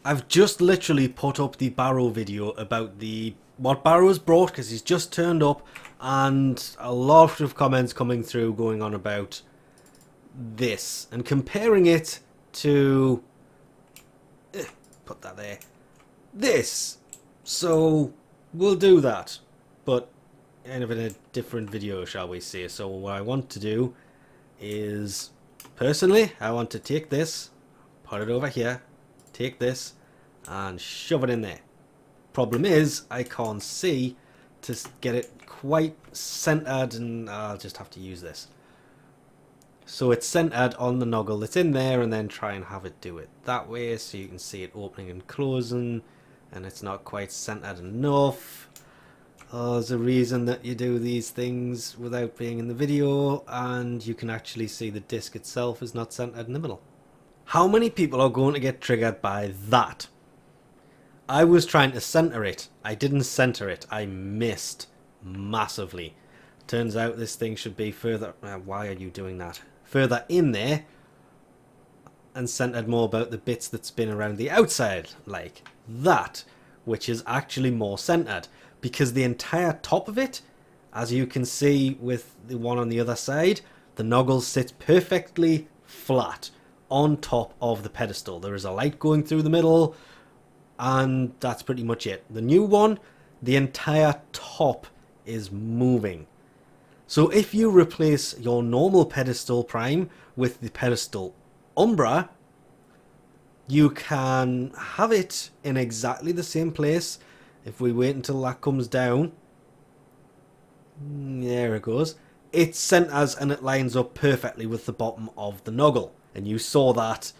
I've just literally put up the Baro video about what Baro's brought, because he's just turned up, and a lot of comments coming through going on about this and comparing it to put that there, this. So we'll do that, but kind of in a different video, shall we say. So what I want to do is, personally, I want to take this, put it over here, take this and shove it in there. Problem is, I can't see to get it quite centered, and I'll just have to use this. So it's centered on the noggle that's in there, and then try and have it do it that way so you can see it opening and closing, and it's not quite centered enough. There's a reason that you do these things without being in the video, and you can actually see the disc itself is not centered in the middle. How many people are going to get triggered by that? I was trying to center it. I didn't center it. I missed massively. Turns out this thing should be further... why are you doing that? Further in there, and centered more about the bits that spin around the outside, like that, which is actually more centered, because the entire top of it, as you can see with the one on the other side, the noggle sits perfectly flat on top of the pedestal. There is a light going through the middle, and that's pretty much it. The new one, the entire top is moving. So if you replace your normal Pedestal Prime with the Pedestal Umbra, you can have it in exactly the same place. If we wait until that comes down, there it goes. It centers and it lines up perfectly with the bottom of the noggle. And you saw that.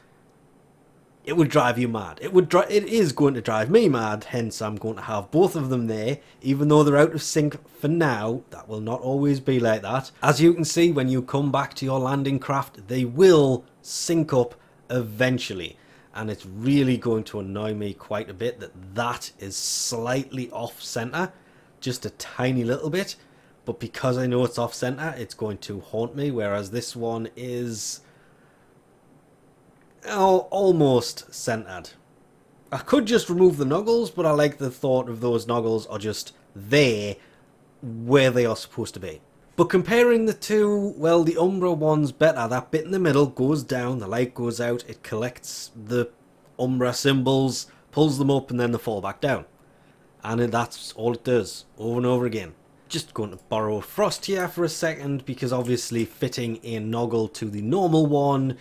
It would drive you mad. It is going to drive me mad, hence I'm going to have both of them there. Even though they're out of sync for now, that will not always be like that. As you can see, when you come back to your landing craft, they will sync up eventually. And it's really going to annoy me quite a bit that that is slightly off center. Just a tiny little bit. But because I know it's off center, it's going to haunt me. Whereas this one is... almost centered. I could just remove the noggles, but I like the thought of those noggles are just there where they are supposed to be. But comparing the two, well, the Umbra one's better. That bit in the middle goes down, the light goes out, it collects the Umbra symbols, pulls them up, and then they fall back down. And that's all it does, over and over again. Just going to borrow Frost here for a second, because obviously fitting a noggle to the normal one,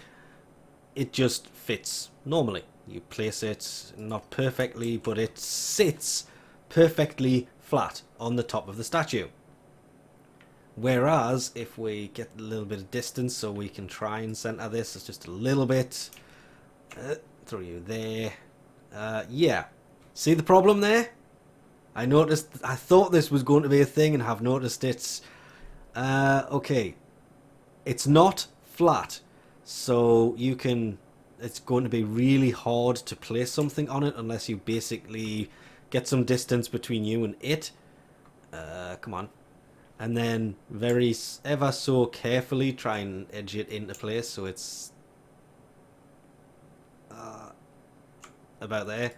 it just fits normally. You place it not perfectly, but it sits perfectly flat on the top of the statue. Whereas if we get a little bit of distance so we can try and center this, it's just a little bit. Throw you there. Yeah. See the problem there? I thought this was going to be a thing and have noticed it's... okay. It's not flat. So you can... It's going to be really hard to place something on it unless you basically get some distance between you and it. Come on. And then ever so carefully try and edge it into place so it's about there.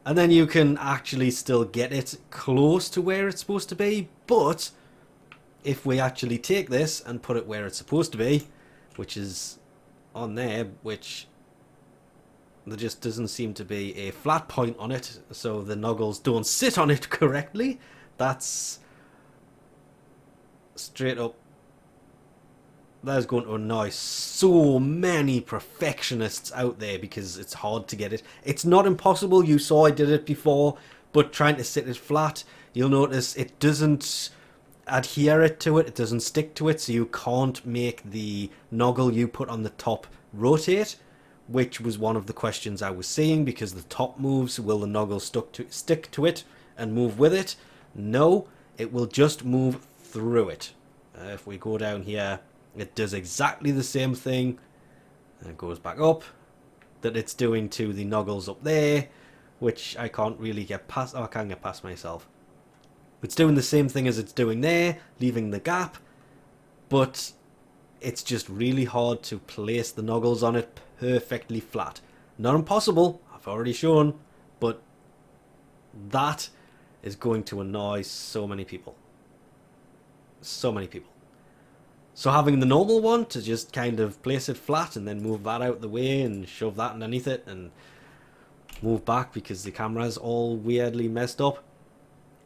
And then you can actually still get it close to where it's supposed to be. But if we actually take this and put it where it's supposed to be, which is on there, which there just doesn't seem to be a flat point on it, so the noggles don't sit on it correctly. That's straight up, that is going to annoy so many perfectionists out there because it's hard to get it. It's not impossible, you saw I did it before, but trying to sit it flat, you'll notice it doesn't adhere to it, it doesn't stick to it, so you can't make the noggle you put on the top rotate, which was one of the questions I was seeing, because the top moves, will the noggle stick to it and move with it? No, it will just move through it. If we go down here, it does exactly the same thing, and it goes back up, that it's doing to the noggles up there, which I can't really get past. Oh, I can get past myself. It's doing the same thing as it's doing there, leaving the gap, but it's just really hard to place the noggles on it perfectly flat. Not impossible, I've I've already shown, but that is going to annoy so many people. So many people. So having the normal one to just kind of place it flat and then move that out the way and shove that underneath it and move back because the camera's all weirdly messed up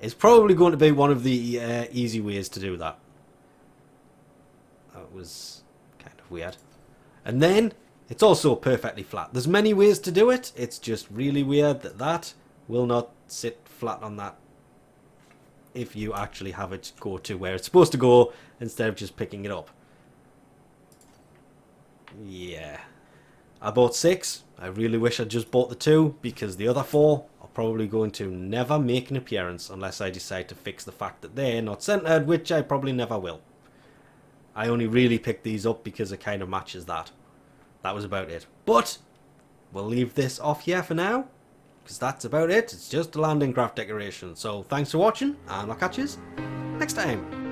is probably going to be one of the easy ways to do that. That was kind of weird. And then it's also perfectly flat. There's many ways to do it. It's just really weird that that will not sit flat on that if you actually have it go to where it's supposed to go instead of just picking it up. Yeah. I bought 6. I really wish I'd just bought the 2 because the other 4 are probably going to never make an appearance unless I decide to fix the fact that they're not centered, which I probably never will. I only really picked these up because it kind of matches that. That was about it. But we'll leave this off here for now, because that's about it. It's just a landing craft decoration. So thanks for watching, and I'll catch you next time.